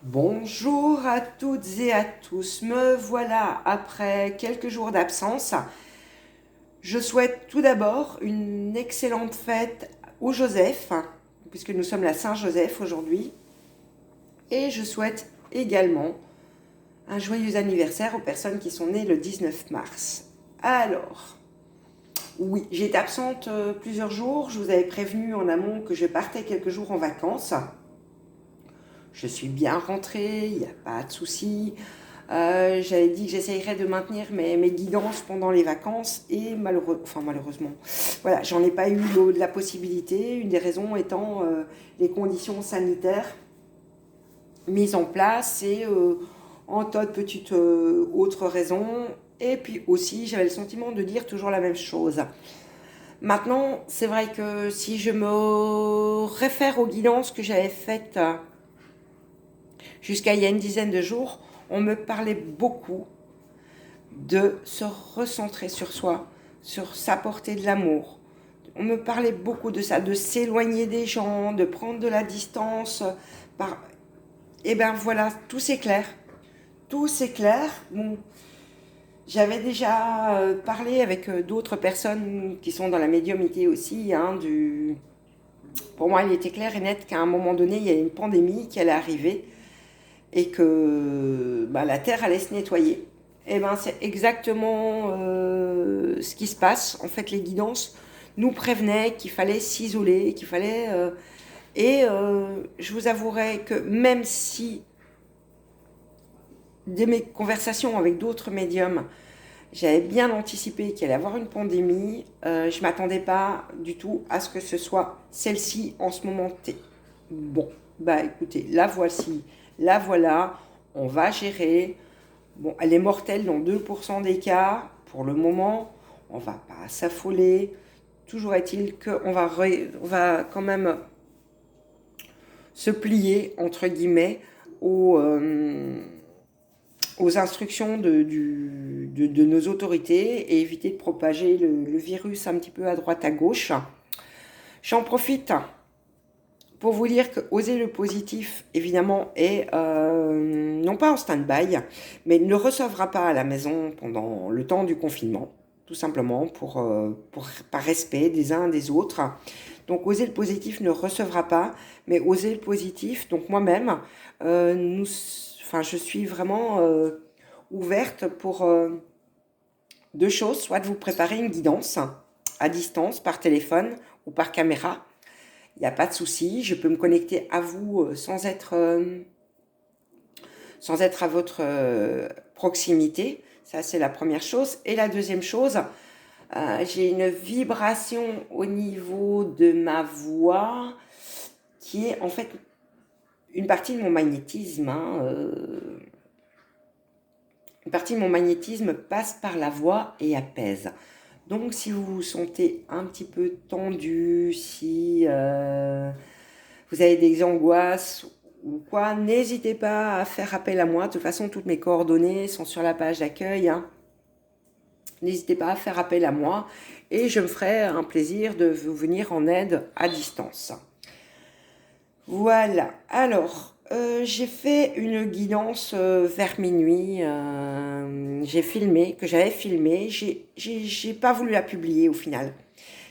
Bonjour à toutes et à tous, me voilà après quelques jours d'absence. Je souhaite tout d'abord une excellente fête au Joseph, puisque nous sommes la Saint-Joseph aujourd'hui, et je souhaite également un joyeux anniversaire aux personnes qui sont nées le 19 mars. Alors, oui, j'ai été absente plusieurs jours, je vous avais prévenu en amont que je partais quelques jours en vacances. Je suis bien rentrée, il n'y a pas de souci. J'avais dit que j'essayerais de maintenir mes guidances pendant les vacances et malheureusement, voilà, j'en ai pas eu la possibilité. Une des raisons étant les conditions sanitaires mises en place et en tas de petites autres raisons. Et puis aussi, j'avais le sentiment de dire toujours la même chose. Maintenant, c'est vrai que si je me réfère aux guidances que j'avais faites jusqu'à il y a une dizaine de jours, on me parlait beaucoup de se recentrer sur soi, sur s'apporter de l'amour. On me parlait beaucoup de ça, de s'éloigner des gens, de prendre de la distance. Et ben voilà, tout c'est clair. Tout c'est clair. Bon, j'avais déjà parlé avec d'autres personnes qui sont dans la médiumnité aussi. Pour moi, il était clair et net qu'à un moment donné, il y a une pandémie qui allait arriver et que la Terre allait se nettoyer. Et ben c'est exactement ce qui se passe. En fait, les guidances nous prévenaient qu'il fallait s'isoler, qu'il fallait... je vous avouerai que même si, dès mes conversations avec d'autres médiums, j'avais bien anticipé qu'il allait y avoir une pandémie, je ne m'attendais pas du tout à ce que ce soit celle-ci en ce moment T. Bon, écoutez, la voici, la voilà, on va gérer. Bon, elle est mortelle dans 2% des cas. Pour le moment, on ne va pas s'affoler. Toujours est-il on va quand même se plier, entre guillemets, aux instructions de nos autorités et éviter de propager le virus un petit peu à droite à gauche. J'en profite pour vous dire que Oser le positif, évidemment, est non pas en stand-by, mais ne recevra pas à la maison pendant le temps du confinement, tout simplement par respect des uns des autres. Donc Oser le positif ne recevra pas, mais Oser le positif, donc moi-même, je suis vraiment ouverte pour deux choses, soit de vous préparer une guidance à distance, par téléphone ou par caméra. Il n'y a pas de souci, je peux me connecter à vous sans être à votre proximité. Ça, c'est la première chose. Et la deuxième chose, j'ai une vibration au niveau de ma voix qui est en fait une partie de mon magnétisme. Une partie de mon magnétisme passe par la voix et apaise. Donc si vous vous sentez un petit peu tendu, si vous avez des angoisses ou quoi, n'hésitez pas à faire appel à moi. De toute façon, toutes mes coordonnées sont sur la page d'accueil. N'hésitez pas à faire appel à moi et je me ferai un plaisir de vous venir en aide à distance. Voilà, alors j'ai fait une guidance vers minuit, que j'avais filmé, j'ai pas voulu la publier au final.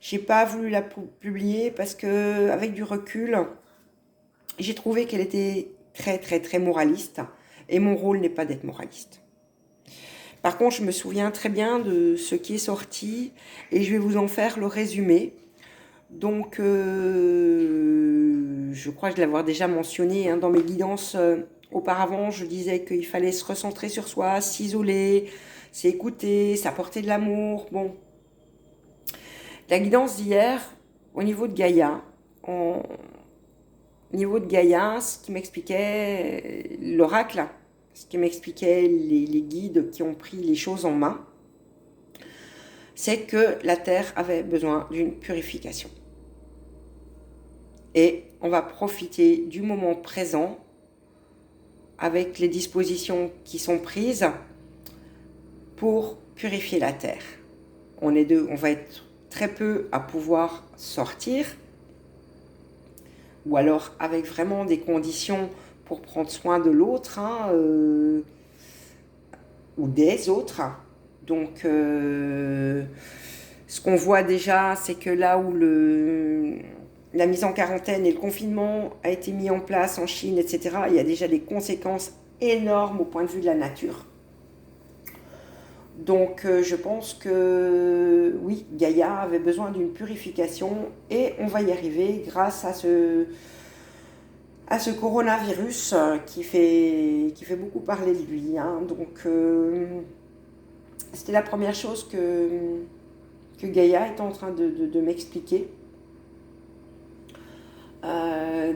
J'ai pas voulu la publier parce que avec du recul, j'ai trouvé qu'elle était très très très moraliste et mon rôle n'est pas d'être moraliste. Par contre, je me souviens très bien de ce qui est sorti et je vais vous en faire le résumé. Donc, je crois que je l'avoir déjà mentionné dans mes guidances auparavant. Je disais qu'il fallait se recentrer sur soi, s'isoler, s'écouter, s'apporter de l'amour. Bon, la guidance d'hier, au niveau de Gaïa, ce qui m'expliquait l'oracle, ce qui m'expliquait les guides qui ont pris les choses en main, c'est que la Terre avait besoin d'une purification. Et on va profiter du moment présent avec les dispositions qui sont prises pour purifier la Terre. On va être très peu à pouvoir sortir, ou alors avec vraiment des conditions pour prendre soin de l'autre, hein, ou des autres. Donc, ce qu'on voit déjà, c'est que là où la mise en quarantaine et le confinement a été mis en place en Chine, etc., il y a déjà des conséquences énormes au point de vue de la nature. Donc, je pense que oui, Gaïa avait besoin d'une purification et on va y arriver grâce à ce coronavirus qui fait beaucoup parler de lui, hein. Donc, c'était la première chose que Gaïa est en train de m'expliquer.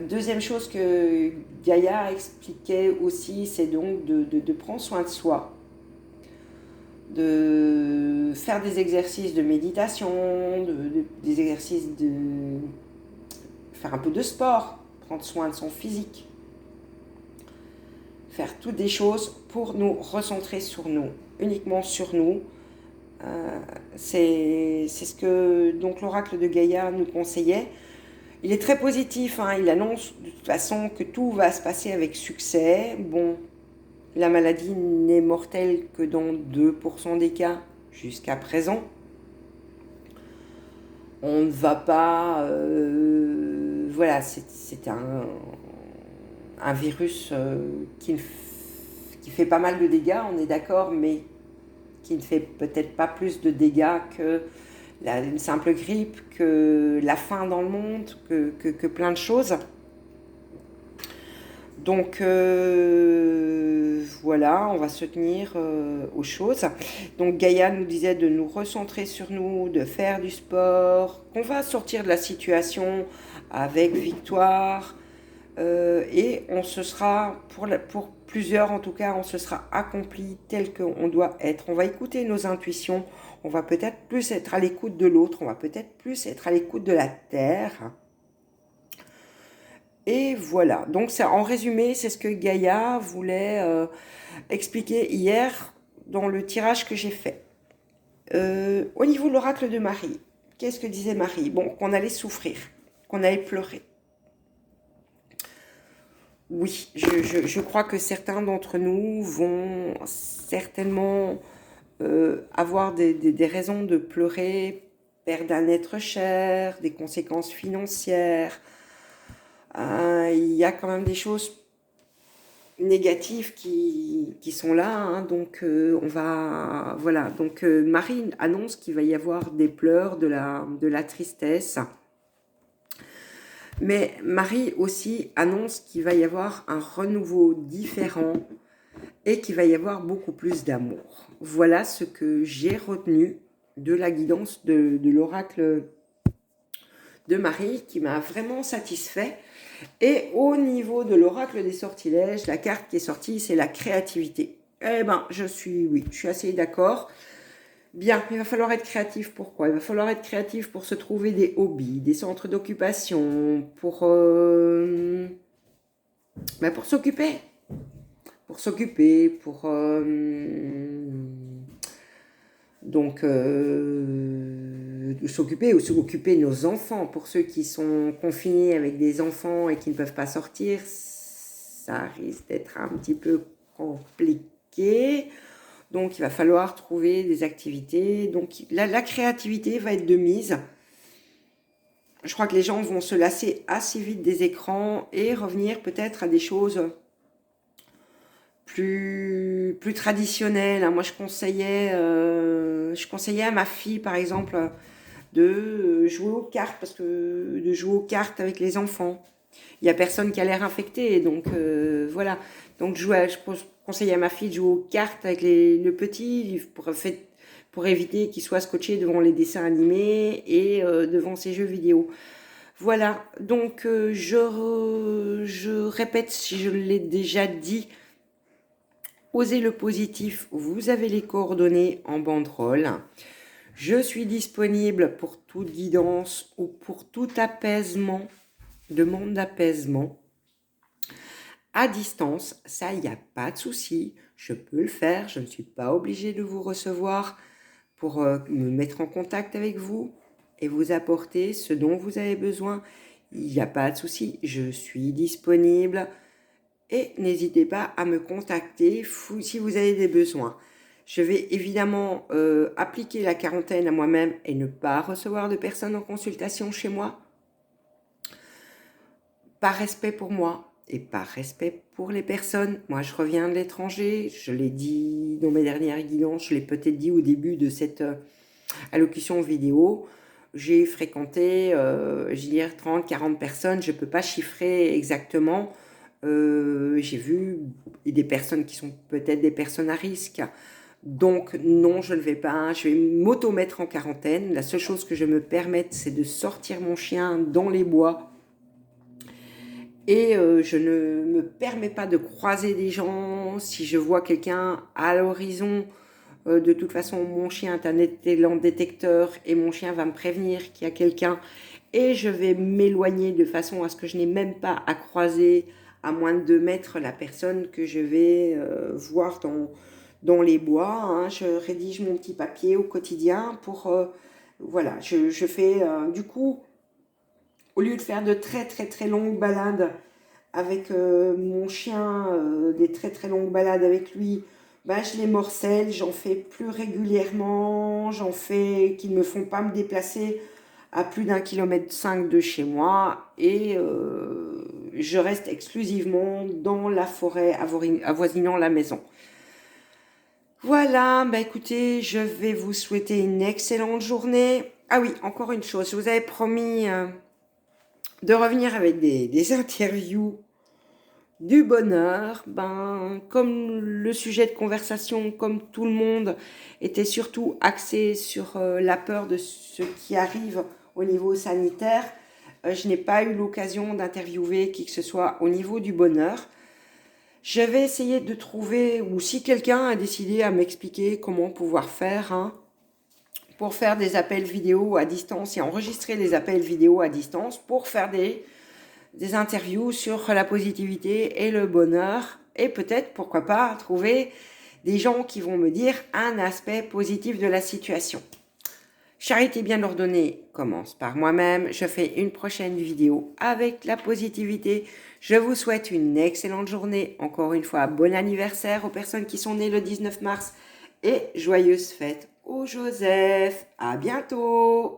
Deuxième chose que Gaïa expliquait aussi, c'est donc de prendre soin de soi, de faire des exercices de méditation, des exercices de faire un peu de sport, prendre soin de son physique, faire toutes des choses pour nous recentrer sur nous, uniquement sur nous. C'est ce que donc l'oracle de Gaïa nous conseillait. Il est très positif, hein, il annonce de toute façon que tout va se passer avec succès. Bon, la maladie n'est mortelle que dans 2% des cas jusqu'à présent. On ne va pas... voilà, c'est un virus qui fait pas mal de dégâts, on est d'accord, mais qui ne fait peut-être pas plus de dégâts que une simple grippe, que la faim dans le monde, que plein de choses. Donc voilà, on va se tenir aux choses. Donc Gaïa nous disait de nous recentrer sur nous, de faire du sport, qu'on va sortir de la situation avec victoire. Et on se sera, pour plusieurs en tout cas, on se sera accompli tel qu'on doit être. On va écouter nos intuitions, on va peut-être plus être à l'écoute de l'autre, on va peut-être plus être à l'écoute de la terre. Et voilà, donc en résumé, c'est ce que Gaïa voulait expliquer hier dans le tirage que j'ai fait. Au niveau de l'oracle de Marie, qu'est-ce que disait Marie? Bon, qu'on allait souffrir, qu'on allait pleurer. Oui, je crois que certains d'entre nous vont certainement avoir des raisons de pleurer, perdre un être cher, des conséquences financières. Il y a quand même des choses négatives qui sont là, hein, donc on va... Voilà, donc Marie annonce qu'il va y avoir des pleurs, de la tristesse. Mais Marie aussi annonce qu'il va y avoir un renouveau différent et qu'il va y avoir beaucoup plus d'amour. Voilà ce que j'ai retenu de la guidance de l'oracle de Marie qui m'a vraiment satisfait. Et au niveau de l'oracle des sortilèges, la carte qui est sortie, c'est la créativité. Eh ben, je suis assez d'accord. Bien, il va falloir être créatif. Pourquoi? Il va falloir être créatif pour se trouver des hobbies, des centres d'occupation, pour s'occuper. Pour s'occuper, pour... s'occuper ou s'occuper de nos enfants. Pour ceux qui sont confinés avec des enfants et qui ne peuvent pas sortir, ça risque d'être un petit peu compliqué. Donc, il va falloir trouver des activités. Donc, la créativité va être de mise. Je crois que les gens vont se lasser assez vite des écrans et revenir peut-être à des choses plus traditionnelles. Moi, je conseillais à ma fille, par exemple, de jouer aux cartes, parce que de jouer aux cartes avec les enfants. Il n'y a personne qui a l'air infecté, donc voilà. Donc je conseille à ma fille de jouer aux cartes avec le petit pour éviter qu'il soit scotché devant les dessins animés et devant ses jeux vidéo. Voilà, donc je répète si je l'ai déjà dit, osez le positif, vous avez les coordonnées en banderole. Je suis disponible pour toute guidance ou pour tout apaisement, demande d'apaisement. À distance, ça, il n'y a pas de souci, je peux le faire, je ne suis pas obligée de vous recevoir pour me mettre en contact avec vous et vous apporter ce dont vous avez besoin. Il n'y a pas de souci, je suis disponible et n'hésitez pas à me contacter si vous avez des besoins. Je vais évidemment appliquer la quarantaine à moi-même et ne pas recevoir de personnes en consultation chez moi, par respect pour moi et par respect pour les personnes. Moi, je reviens de l'étranger, je l'ai dit dans mes dernières guidances, je l'ai peut-être dit au début de cette allocution vidéo. J'ai fréquenté, 30, 40 personnes, je ne peux pas chiffrer exactement. J'ai vu des personnes qui sont peut-être des personnes à risque. Donc non, je ne vais pas, je vais m'auto-mettre en quarantaine. La seule chose que je me permette, c'est de sortir mon chien dans les bois. Et je ne me permets pas de croiser des gens. Si je vois quelqu'un à l'horizon, de toute façon, mon chien est un élément détecteur et mon chien va me prévenir qu'il y a quelqu'un. Et je vais m'éloigner de façon à ce que je n'ai même pas à croiser à moins de 2 mètres la personne que je vais voir dans les bois. Hein. Je rédige mon petit papier au quotidien pour... voilà, je fais du coup, au lieu de faire de très très très longues balades avec mon chien, des très très longues balades avec lui, bah, je les morcelle, j'en fais plus régulièrement, j'en fais qui ne me font pas me déplacer à plus d'1,5 km de chez moi et je reste exclusivement dans la forêt avoisinant la maison. Voilà, bah écoutez, je vais vous souhaiter une excellente journée. Ah oui, encore une chose, je vous avais promis de revenir avec des interviews du bonheur. Ben, comme le sujet de conversation, comme tout le monde, était surtout axé sur la peur de ce qui arrive au niveau sanitaire, je n'ai pas eu l'occasion d'interviewer qui que ce soit au niveau du bonheur. Je vais essayer de trouver, ou si quelqu'un a décidé à m'expliquer comment pouvoir faire, hein, pour faire des appels vidéo à distance et enregistrer les appels vidéo à distance pour faire des interviews sur la positivité et le bonheur. Et peut-être, pourquoi pas, trouver des gens qui vont me dire un aspect positif de la situation. Charité bien ordonnée commence par moi-même. Je fais une prochaine vidéo avec la positivité. Je vous souhaite une excellente journée. Encore une fois, bon anniversaire aux personnes qui sont nées le 19 mars et joyeuses fêtes au Joseph. À bientôt!